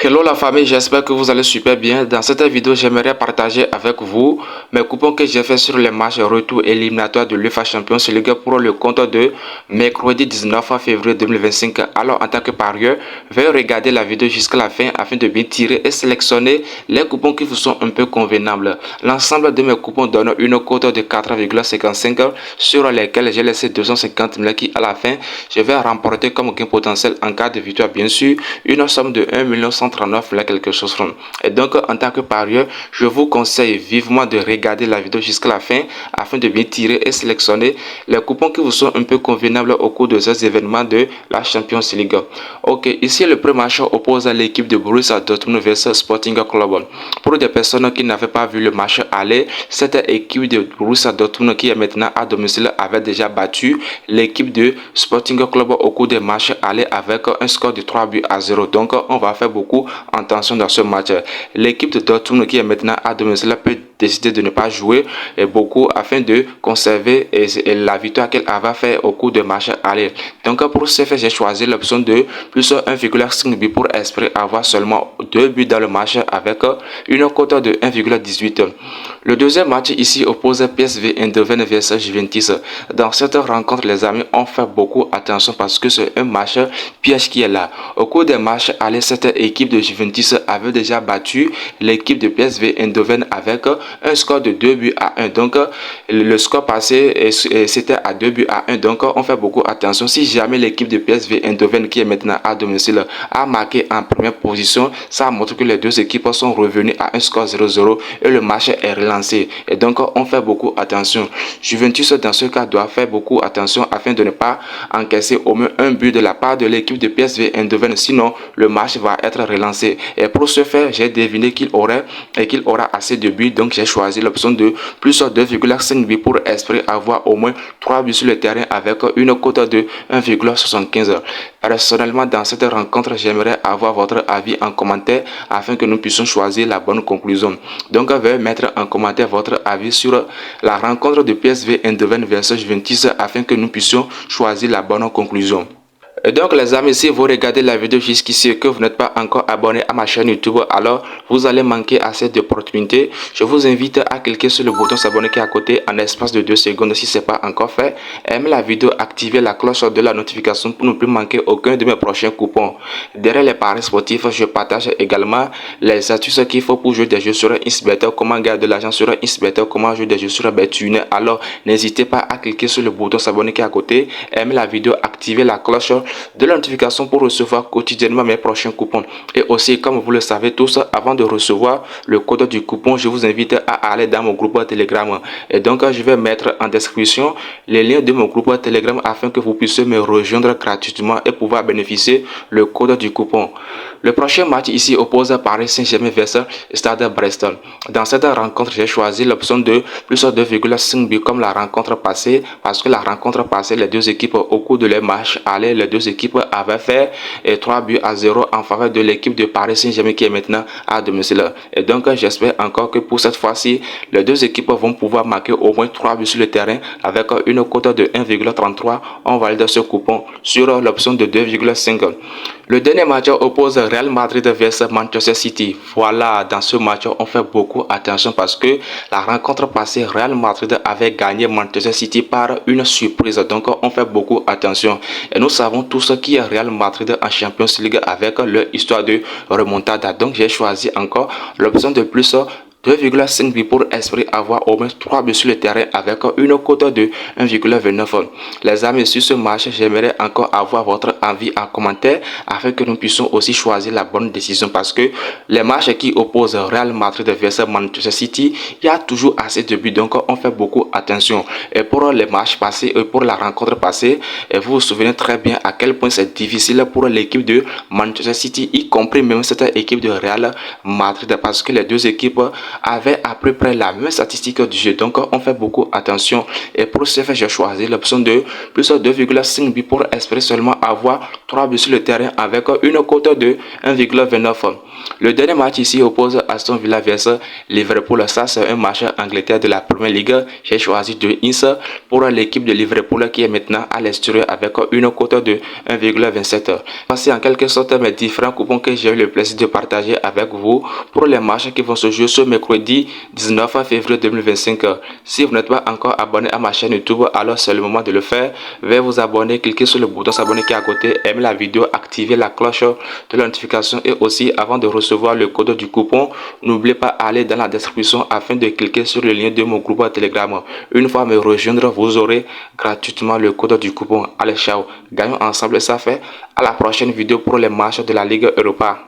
Hello la famille, j'espère que vous allez super bien. Dans cette vidéo, j'aimerais partager avec vous mes coupons que j'ai fait sur les matchs retour éliminatoire de l'UEFA Champions League pour le compte de mercredi 19 février 2025. Alors en tant que parieur, veuillez regarder la vidéo jusqu'à la fin afin de bien tirer et sélectionner les coupons qui vous sont un peu convenables. L'ensemble de mes coupons donne une cote de 4,55 sur lesquels j'ai laissé 250 000 qui à la fin, je vais remporter comme gain potentiel en cas de victoire bien sûr une somme de 1 139 000 quelque chose. Et donc en tant que parieur, je vous conseille vivement de regarder la vidéo jusqu'à la fin afin de bien tirer et sélectionner les coupons qui vous sont un peu convenables au cours de ces événements de la Champions League. Ok, ici le premier match oppose à l'équipe de Borussia Dortmund vs Sporting Club. Pour des personnes qui n'avaient pas vu le match aller, cette équipe de Borussia Dortmund qui est maintenant à domicile avait déjà battu l'équipe de Sporting Club au cours des matchs aller avec un score de 3 buts à 0. Donc on va faire beaucoup attention dans ce match. L'équipe de Dortmund qui est maintenant à domicile peut décider de ne pas jouer beaucoup afin de conserver la victoire qu'elle avait fait au cours de match aller. Donc pour ce faire, j'ai choisi l'option de plus 1,5 but pour espérer avoir seulement 2 buts dans le match avec une cote de 1,18. Le deuxième match ici oppose PSV Eindhoven vs Juventus. Dans cette rencontre, les amis, on fait beaucoup attention parce que c'est un match piège qui est là. Au cours des matchs aller, cette équipe de Juventus avait déjà battu l'équipe de PSV Eindhoven avec un score de 2 buts à 1. Donc le score passé c'était à 2 buts à 1. Donc on fait beaucoup attention. Si jamais l'équipe de PSV Eindhoven qui est maintenant à domicile a marqué en première position, ça montre que les deux équipes sont revenues à un score 0-0 et le match est relancé. Et donc on fait beaucoup attention. Juventus dans ce cas doit faire beaucoup attention afin de ne pas encaisser au moins un but de la part de l'équipe de PSV Eindhoven, sinon le match va être relancé. Et pour ce faire, j'ai deviné qu'il aura assez de buts, donc j'ai choisi l'option de plus 2,5 buts pour espérer avoir au moins 3 buts sur le terrain avec une cote de 1,75. Personnellement, dans cette rencontre, j'aimerais avoir votre avis en commentaire afin que nous puissions choisir la bonne conclusion. Donc, veuillez mettre en commentaire votre avis sur la rencontre de PSV Eindhoven versus Juventus afin que nous puissions choisir la bonne conclusion. Et donc les amis, si vous regardez la vidéo jusqu'ici et que vous n'êtes pas encore abonné à ma chaîne YouTube, alors vous allez manquer à cette opportunité. Je vous invite à cliquer sur le bouton s'abonner qui est à côté en espace de 2 secondes si ce n'est pas encore fait. Aimez la vidéo, activez la cloche de la notification pour ne plus manquer aucun de mes prochains coupons. Derrière les paris sportifs, je partage également les astuces qu'il faut pour jouer des jeux sur XBet, comment gagner de l'argent sur XBet, comment jouer des jeux sur BetTuner. Alors n'hésitez pas à cliquer sur le bouton s'abonner qui est à côté. Aimez la vidéo, activez la cloche de la notification pour recevoir quotidiennement mes prochains coupons. Et aussi, comme vous le savez tous, avant de recevoir le code du coupon, je vous invite à aller dans mon groupe Telegram. Et donc, je vais mettre en description les liens de mon groupe Telegram afin que vous puissiez me rejoindre gratuitement et pouvoir bénéficier le code du coupon. Le prochain match ici oppose Paris Saint-Germain versus Stade Brest. Dans cette rencontre, j'ai choisi l'option de plus 2,5 buts comme la rencontre passée parce que la rencontre passée, les deux équipes au cours de leur match allaient, les deux équipes avaient fait 3 buts à 0 en faveur de l'équipe de Paris Saint-Germain qui est maintenant à domicile. Et donc j'espère encore que pour cette fois-ci, les deux équipes vont pouvoir marquer au moins 3 buts sur le terrain avec une cote de 1,33. On valide ce coupon sur l'option de 2,5. Le dernier match oppose Real Madrid versus Manchester City. Voilà, dans ce match, on fait beaucoup attention parce que la rencontre passée, Real Madrid avait gagné Manchester City par une surprise. Donc, on fait beaucoup attention. Et nous savons tous qui est Real Madrid en Champions League avec leur histoire de remontada. Donc, j'ai choisi encore l'option de plus 2,5 buts pour espérer avoir au moins 3 buts sur le terrain avec une cote de 1,29. Les amis, sur ce match, j'aimerais encore avoir votre avis en commentaire afin que nous puissions aussi choisir la bonne décision parce que les matchs qui opposent Real Madrid versus Manchester City, il y a toujours assez de buts, donc on fait beaucoup attention. Et pour les matchs passés et pour la rencontre passée, et vous vous souvenez très bien à quel point c'est difficile pour l'équipe de Manchester City, y compris même cette équipe de Real Madrid parce que les deux équipes avaient à peu près la même statistique du jeu. Donc on fait beaucoup attention. Et pour ce faire, j'ai choisi l'option de plus 2,5 buts pour espérer seulement avoir 3 buts sur le terrain avec une cote de 1,29. Le dernier match ici oppose Aston Villa vs Liverpool. Ça, c'est un match Angleterre de la Première Ligue. J'ai choisi de Ins pour l'équipe de Liverpool qui est maintenant à l'extérieur avec une cote de 1,27. Voici en quelque sorte mes différents coupons que j'ai eu le plaisir de partager avec vous pour les matchs qui vont se jouer ce mercredi 19 février 2025. Si vous n'êtes pas encore abonné à ma chaîne YouTube, alors c'est le moment de le faire. Veuillez vous abonner, cliquez sur le bouton s'abonner qui est à côté, aimer la vidéo, activer la cloche de la notification et aussi avant de recevoir le code du coupon, n'oubliez pas d'aller dans la description afin de cliquer sur le lien de mon groupe Telegram. Une fois me rejoindre, vous aurez gratuitement le code du coupon. Allez, ciao, gagnons ensemble, ça fait. À la prochaine vidéo pour les matchs de la Ligue Europa.